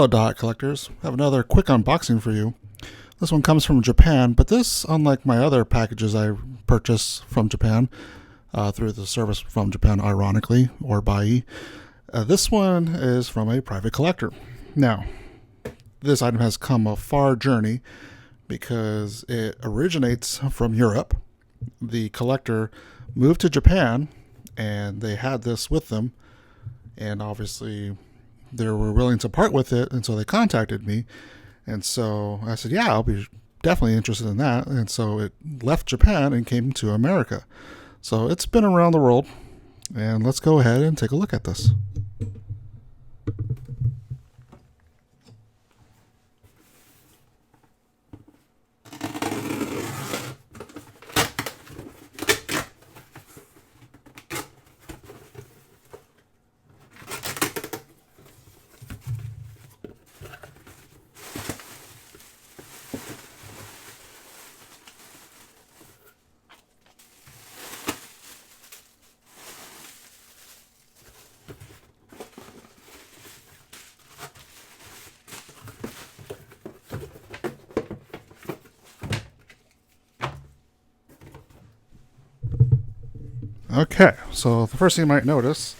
Hello Dothack Collectors, I have another quick unboxing for you. This one comes from Japan, but this, unlike my other packages I purchase from Japan, through the service from Japan ironically, or Bai, this one is from a private collector. Now, this item has come a far journey because it originates from Europe. The collector moved to Japan and they had this with them, and obviously they were willing to part with it, and so they contacted me, and so I said, yeah, I'll be definitely interested in that. And so it left Japan and came to America. So it's been around the world, and let's go ahead and take a look at this. Okay, so the first thing you might notice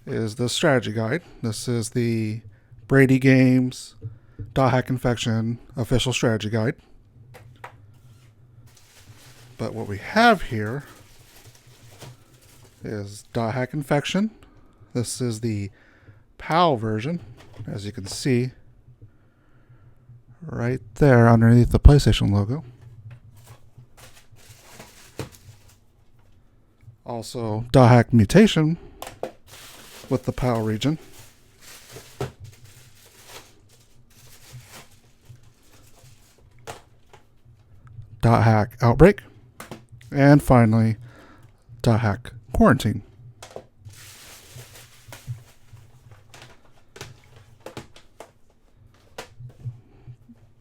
is the strategy guide. This is the Brady Games Dothack Infection official strategy guide. But what we have here is Dothack Infection. This is the PAL version, as you can see right there underneath the PlayStation logo. Also, Dothack Mutation with the PAL region. Dothack Outbreak. And finally, Dothack Quarantine.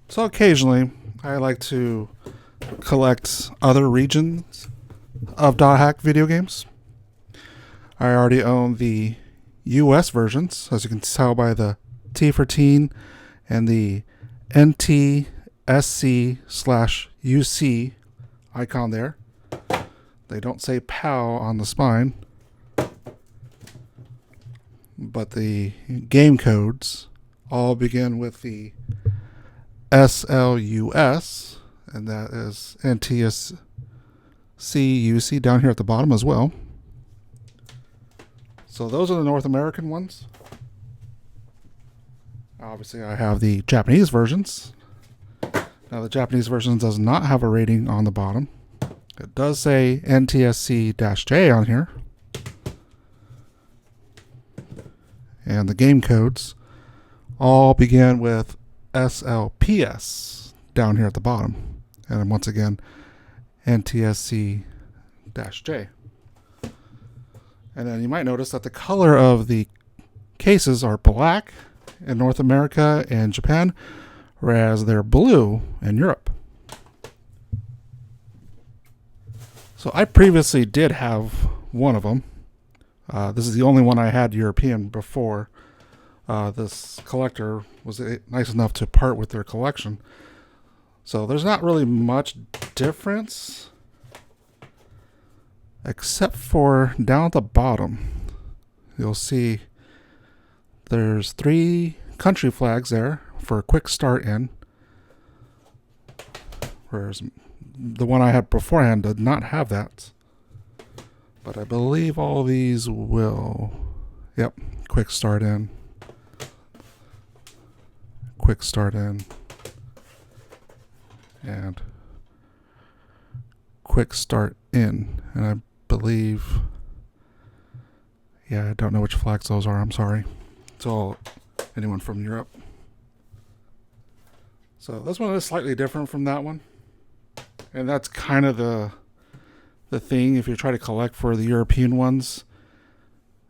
So occasionally, I like to collect other regions of Dothack video games. I already own the US versions, as you can tell by the T for teen and the NTSC/UC icon there. They don't say PAL on the spine, but the game codes all begin with the SLUS, and that is NTSC UC down here at the bottom as well. So those are the North American ones. Obviously I have the Japanese versions. Now the Japanese version does not have a rating on the bottom. It does say NTSC-J on here. And the game codes all begin with SLPS down here at the bottom. And once again, NTSC-J. And then you might notice that the color of the cases are black in North America and Japan, whereas they're blue in Europe. So I previously did have one of them. This is the only one I had European before. This collector was nice enough to part with their collection. So there's not really much difference, except for down at the bottom. You'll see there's 3 country flags there for a quick start in, whereas the one I had beforehand did not have that. But I believe all these will. Yep, quick start in. Quick start in. And quick start in. And I believe, yeah, I don't know which flags those are, I'm sorry. It's all anyone from Europe. So this one is slightly different from that one. And that's kind of the thing if you try to collect for the European ones.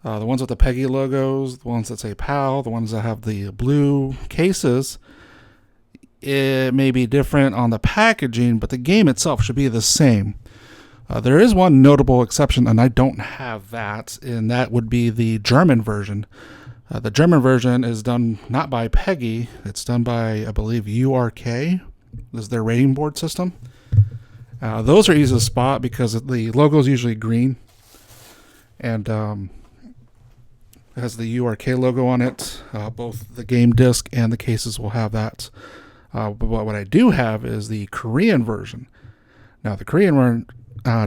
The ones with the PEGI logos, the ones that say PAL, the ones that have the blue cases, it may be different on the packaging, but the game itself should be the same. There is one notable exception, and I don't have that, and that would be the German version. The German version is done not by Peggy. It's done by, I believe, URK. This is their rating board system. Those are easy to spot because the logo is usually green. And it has the URK logo on it. Both the game disc and the cases will have that. But what I do have is the Korean version. Now, the Korean one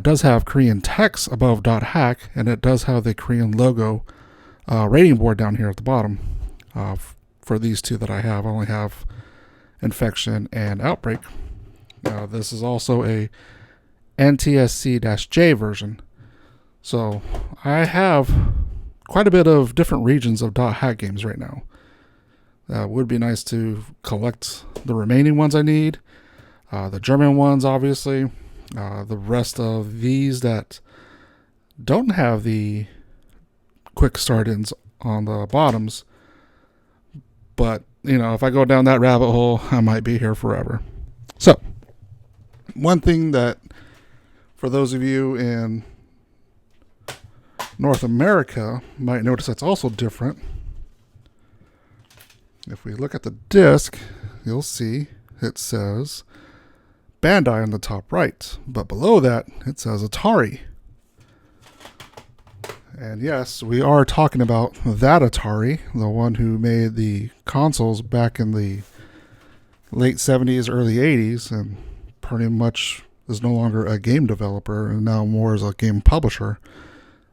does have Korean text above .hack, and it does have the Korean logo rating board down here at the bottom. For these two that I have, I only have Infection and Outbreak. This is also a NTSC-J version. So I have quite a bit of different regions of .hack games right now. Would be nice to collect the remaining ones I need. The German ones, obviously. The rest of these that don't have the quick start-ins on the bottoms. But, if I go down that rabbit hole, I might be here forever. So, one thing that, for those of you in North America, might notice that's also different. If we look at the disc, you'll see it says Bandai on the top right, but below that it says Atari. And yes, we are talking about that Atari, the one who made the consoles back in the late 70s, early 80s, and pretty much is no longer a game developer and now more as a game publisher.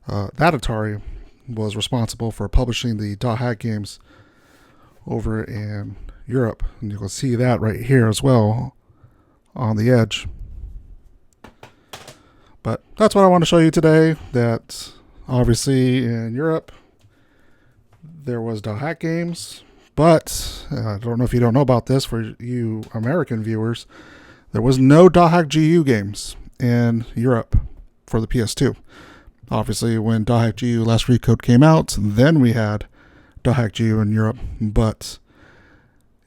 That Atari was responsible for publishing the Dothack games over in Europe, and you can see that right here as well on the edge. But that's what I want to show you today, that obviously in Europe there was Dothack games, but I don't know if you don't know about this, for you American viewers, there was no Dothack GU games in Europe for the PS2. Obviously, when Dothack GU Last Recode came out, then we had Dothack GU in Europe. But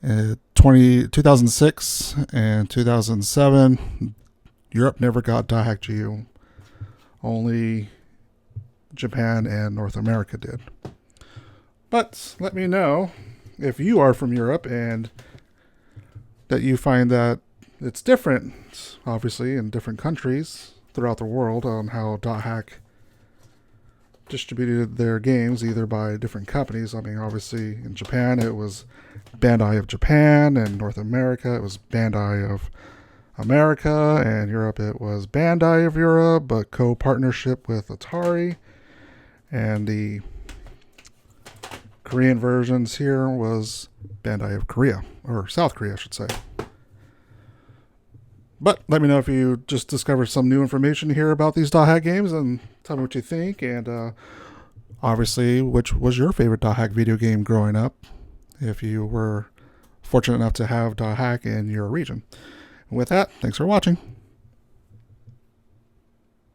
in 2006 and 2007, Europe never got Dothack GU. Only Japan and North America did. But let me know if you are from Europe and that you find that it's different, obviously, in different countries throughout the world on how Dothack distributed their games, either by different companies. I mean, obviously in Japan it was Bandai of Japan, and North America it was Bandai of America, and Europe it was Bandai of Europe, but co-partnership with Atari. And the Korean versions here was Bandai of Korea, or South Korea I should say. But let me know if you just discovered some new information here about these Dothack games, and tell me what you think. And obviously, which was your favorite Dothack video game growing up, if you were fortunate enough to have Dothack in your region. And with that, thanks for watching.